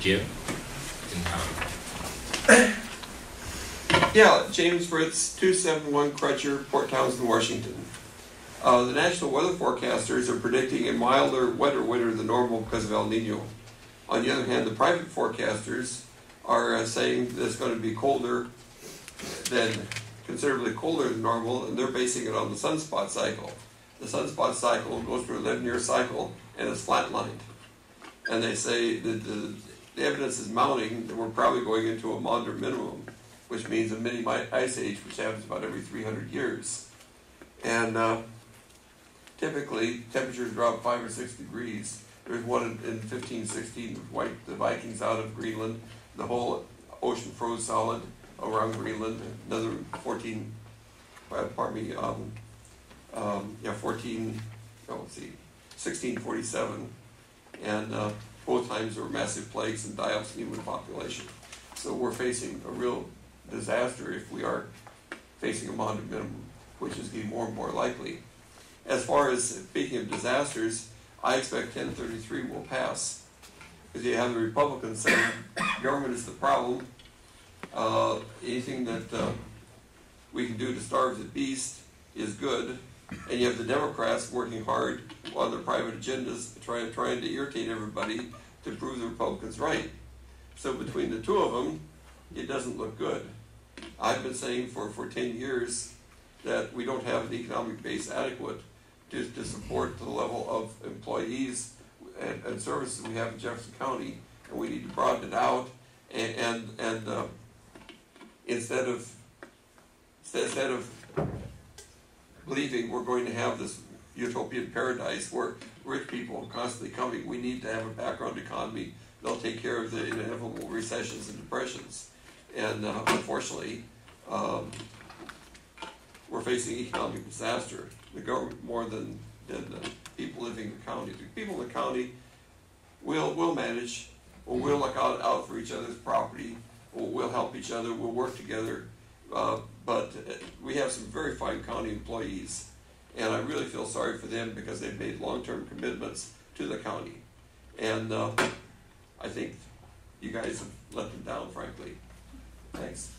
give in town? Yeah, James Fritz, 271 Crutcher, Port Townsend, Washington. The national weather forecasters are predicting a milder, wetter winter than normal because of El Nino. On the other hand, the private forecasters are saying that it's going to be colder considerably colder than normal, and they're basing it on the sunspot cycle. The sunspot cycle goes through a 11-year cycle and is flatlined. And they say that the evidence is mounting that we're probably going into a Maunder minimum, which means a mini ice age, which happens about every 300 years. And typically, temperatures drop 5 or 6 degrees. There's one in 1516, wiped the Vikings out of Greenland. The whole ocean froze solid around Greenland. Another 1647. And both times there were massive plagues and die-offs in the human population. So we're facing a real disaster if we are facing a Maunder minimum, which is getting more and more likely. As far as speaking of disasters, I expect 1033 will pass. Because you have the Republicans saying government is the problem. Anything that we can do to starve the beast is good. And you have the Democrats working hard on their private agendas, trying to irritate everybody to prove the Republicans right. So between the two of them, it doesn't look good. I've been saying for 10 years that we don't have an economic base adequate to support the level of employees and services we have in Jefferson County, and we need to broaden it out. And instead of believing we're going to have this utopian paradise where rich people are constantly coming, we need to have a background economy that'll take care of the inevitable recessions and depressions. And unfortunately, we're facing economic disaster. The government more than the people living in the county. The people in the county will manage. We'll look out for each other's property. We'll help each other. We'll work together. But we have some very fine county employees, and I really feel sorry for them because they've made long-term commitments to the county. And I think you guys have let them down, frankly. Thanks.